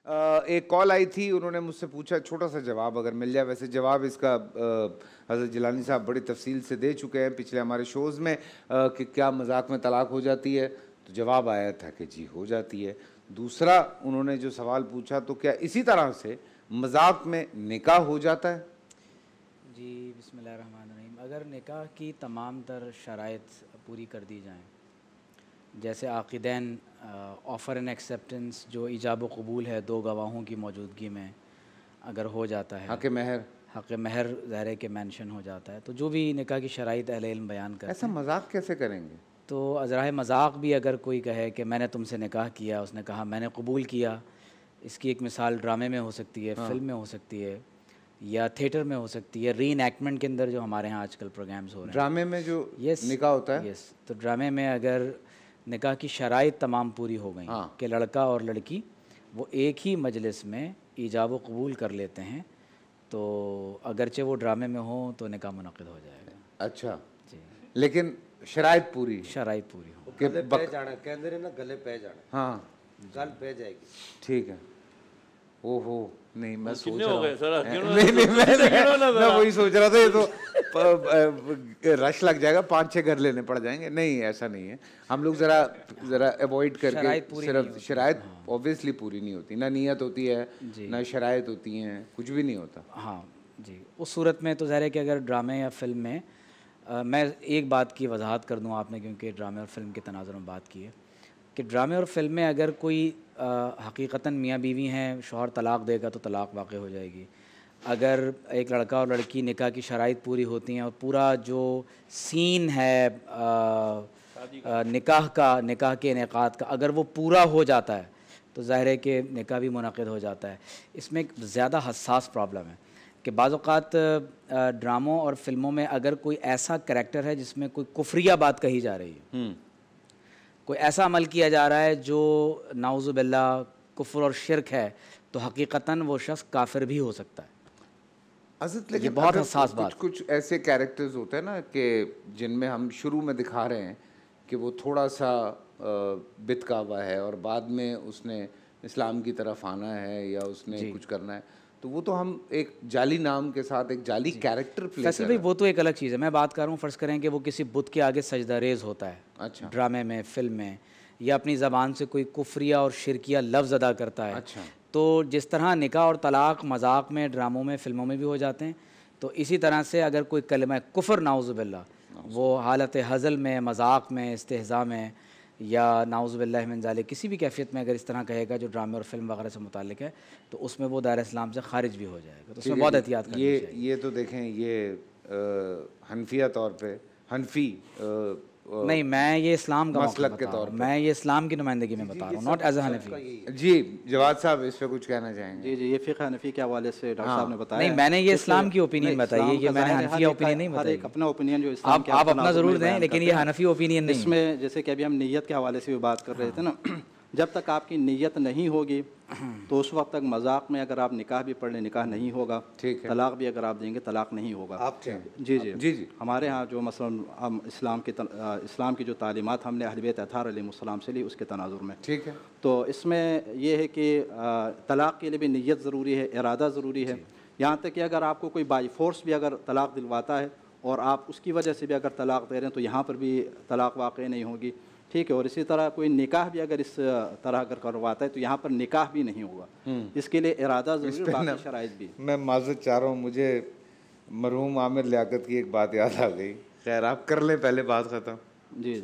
एक कॉल आई थी, उन्होंने मुझसे पूछा, छोटा सा जवाब अगर मिल जाए, वैसे जवाब इसका हज़रत जिलानी साहब बड़ी तफसील से दे चुके हैं पिछले हमारे शोज़ में, कि क्या मजाक में तलाक हो जाती है, तो जवाब आया था कि जी हो जाती है। दूसरा उन्होंने जो सवाल पूछा, तो क्या इसी तरह से मजाक में निकाह हो जाता है? जी बिस्मिल्लाहिर्रहमानिर्रहीम। अगर निकाह की तमाम तर शराइत पूरी कर दी जाएँ, जैसे आक़िदैन ऑफ़र एंड एक्सेप्टेंस जो ईजाब व कबूल है दो गवाहों की मौजूदगी में अगर हो जाता है, हक़ महर ज़ाहिर के मेंशन हो जाता है, तो जो भी निकाह की शराइत अहले इल्म बयान करते हैं। ऐसा मजाक कैसे करेंगे? तो अज़राए मजाक भी अगर कोई कहे कि मैंने तुमसे निकाह किया, उसने कहा मैंने कबूल किया, इसकी एक मिसाल ड्रामे में हो सकती है, फ़िल्म में हो सकती है, या थिएटर में हो सकती है, री इनैक्टमेंट के अंदर जो हमारे यहाँ आजकल प्रोग्राम्स हो रहे हैं। ड्रामे में जो निकाह होता है, तो ड्रामे में अगर निकाह की शराइत तमाम पूरी हो गई कि लड़का और लड़की वो एक ही मजलिस में ईजाब व कबूल कर लेते हैं, तो अगरचे वो ड्रामे में हो तो निकाह मुनक़िद हो जाएगा। अच्छा जी, लेकिन शराइत पूरी हो गले पे जाना कहते हैं ना, गले पे जाना, हाँ गल पे जाएगी, ठीक है। ओहो नहीं, मैं सोच रहा हूँ नहीं मैं वही सोच रहा था, ये तो रश लग जाएगा, 5-6 घर लेने पड़ जाएंगे। नहीं, ऐसा नहीं है, हम लोग ज़रा अवॉइड करके, सिर्फ शराइत ऑब्वियसली पूरी नहीं होती, ना नियत होती है ना शराइत होती हैं, कुछ भी नहीं होता। हाँ जी, उस सूरत में तो ज़ाहिर है कि अगर ड्रामे या फिल्म में मैं एक बात की वजाहत कर दूँ आपने, क्योंकि ड्रामे और फिल्म के तनाज़ुर में बात की है कि ड्रामे और फिल्म में अगर कोई हकीकतन मियाँ बीवी हैं, शौहर तलाक़ देगा तो तलाक़ वाक़ हो जाएगी। अगर एक लड़का और लड़की निकाह की शराइत पूरी होती हैं और पूरा जो सीन है निकाह के इनेक़ाद का अगर वो पूरा हो जाता है, तो ज़ाहिर है कि निकाह भी मुनक़िद हो जाता है। इसमें एक ज़्यादा हसास प्रॉब्लम है कि बाज़ औक़ात ड्रामों और फिल्मों में अगर कोई ऐसा करैक्टर है जिसमें कोई कुफ्रिया बात कही जा रही है, कोई ऐसा अमल किया जा रहा है जो नाउज़ु बिल्लाह कुफ्र और शिरक है, तो हकीकतन वो शख्स काफिर भी हो सकता है। लेकिन बहुत हसास बात। कुछ ऐसे कैरेक्टर्स होते हैं ना कि जिनमें हम शुरू में दिखा रहे हैं कि वो थोड़ा सा बितका हुआ है और बाद में उसने इस्लाम की तरफ आना है या उसने कुछ करना है, तो वो तो हम एक जाली नाम के साथ एक जाली कैरेक्टर प्ले कर रहे हैं। वो तो एक अलग चीज़ है। मैं बात कर रहा हूँ, फ़र्ज़ करें कि वो किसी बुत के आगे सजदा रेज़ होता है, अच्छा, ड्रामे में, फ़िल्म में, या अपनी ज़बान से कोई कुफ्रिया और शिरकिया लफ्ज़ अदा करता है। अच्छा, तो जिस तरह निकाह और तलाक़ मजाक में, ड्रामों में, फ़िल्मों में भी हो जाते हैं, तो इसी तरह से अगर कोई कलमा कुफ़र नाउज़ु बिल्लाह वो हालत हज़ल में, मजाक में, इस्तेहज़ा में या नाउज़ु बिल्लाहि मिन ज़ालिक किसी भी कैफ़ियत में अगर इस तरह कहेगा जो ड्रामे और फिल्म वगैरह से मुताल्लिक़ है, तो उसमें वो दायरा इस्लाम से ख़ारिज भी हो जाएगा। तो उसमें बहुत एहतियात करनी चाहिए। ये तो देखें, ये हनफिया तौर पे हनफी नहीं, मैं ये इस्लाम का मसलक के तौर पे, मैं ये इस्लाम की नुमाइंदगी में बता रहा हूँ, नॉट एज अ हनफी। जी जवाद साहब इस पे कुछ कहना चाहेंगे? जी जी, ये फ़िक़्ह हनफी के हवाले से डॉक्टर साहब ने बताया। नहीं, मैंने ये इस्लाम की ओपिनियन बताई है, ये मैंने हनफी ओपिनियन नहीं बताई। अपना ओपिनियन जो इस्लाम के आप अपना ज़रूर दें, लेकिन ये हनफी ओपिनियन नहीं। इसमें जैसे कि अभी हम नीयत के हवाले से भी बात कर रहे थे ना, जब तक आपकी नीयत नहीं होगी तो उस वक्त तक मजाक में अगर आप निकाह भी पढ़ लें, निकाह नहीं होगा, ठीक है, तलाक भी अगर आप देंगे, तलाक नहीं होगा। आप जी जी जी जी, हमारे यहाँ जो मसलन हम इस्लाम की जो तालीमात हमने अहले बैत अत्हार अलैहिस्सलाम से ली, उसके तनाजुर में, ठीक है, तो इसमें यह है कि तलाक के लिए भी नीयत ज़रूरी है, इरादा ज़रूरी है। यहाँ तक कि अगर आपको कोई बाई फोर्स भी अगर तलाक दिलवाता है और आप उसकी वजह से भी अगर तलाक दे रहे हैं, तो यहाँ पर भी तलाक वाक़ई नहीं होगी, ठीक है। और इसी तरह कोई निकाह भी अगर इस तरह अगर करवाता है तो यहाँ पर निकाह भी नहीं होगा, इसके लिए इरादा ज़रूरी, बाकी शराइत भी। मैं माज़रत चाह रहा हूँ, मुझे मरहूम आमिर लियाकत की एक बात याद आ गई। खैर आप कर लें पहले बात ख़त्म। जी,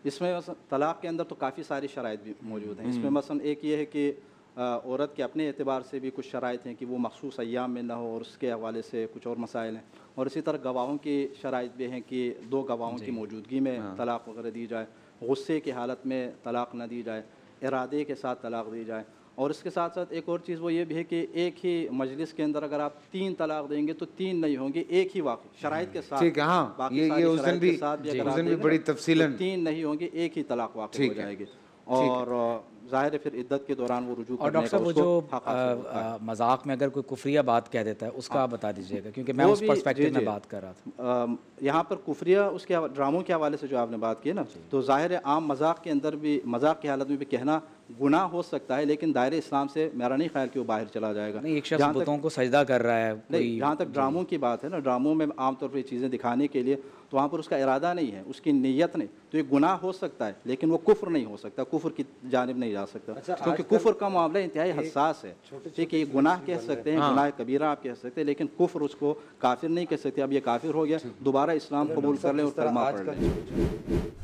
इसमें तलाक़ के अंदर तो काफ़ी सारी शराइत भी मौजूद हैं। इसमें मसलन एक ये है कि औरत के अपने एतबार से भी कुछ शराइत हैं कि वो मखसूस अय्याम में ना हो, और उसके हवाले से कुछ और मसाइल हैं। और इसी तरह गवाहों की शराइत भी हैं कि दो गवाहों की मौजूदगी में तलाक़ वगैरह दी जाए, गुस्से की हालत में तलाक़ न दी जाए, इरादे के साथ तलाक़ दी जाए। और इसके साथ साथ एक और चीज़ वो ये भी है कि एक ही मजलिस के अंदर अगर आप 3 तलाक़ देंगे तो 3 नहीं होंगे, एक ही वाक़ई शराइत के साथ। ठीक है, हाँ, ये उस दिन भी बड़ी तफसीलन 3 नहीं होंगे, एक ही तलाक़ वाक़ई हो जाएगी। और ज़ाहिर है फिर इद्दत के दौरान वो रुजू और डॉक्टर साहब वो जो मजाक में अगर कोई कुफ्रिया बात कह देता है उसका आप बता दीजिएगा, क्योंकि मैं उस पर्सपेक्टिव में बात कर रहा था। यहाँ पर कुफ्रिया उसके ड्रामों के हवाले से जो आपने बात की ना, तो ज़ाहिर है आम मजाक के अंदर भी, मजाक की हालत में भी कहना गुनाह हो सकता है, लेकिन दायरे इस्लाम से मेरा नहीं ख्याल कि वो बाहर चला जाएगा। नहीं, एक शख्स बुतों को सजदा कर रहा है, नहीं, जहाँ तक ड्रामों की बात है ना, ड्रामों में आमतौर पर चीज़ें दिखाने के लिए तो वहाँ पर उसका इरादा नहीं है, उसकी नीयत नहीं, तो ये गुनाह हो सकता है, लेकिन वो कुफ्र नहीं हो सकता, कुफ्र की जानिब नहीं जा सकता। क्योंकि कुफ्र का मामला इंतहाई हसास है। ठीक है, ये गुनाह कह सकते हैं, गुनाह कबीरा आप कह सकते हैं, लेकिन कुफ्र उसको काफिर नहीं कह सकते। अब ये काफिर हो गया, दोबारा इस्लाम कबूल कर लें और कलमा पढ़ लें।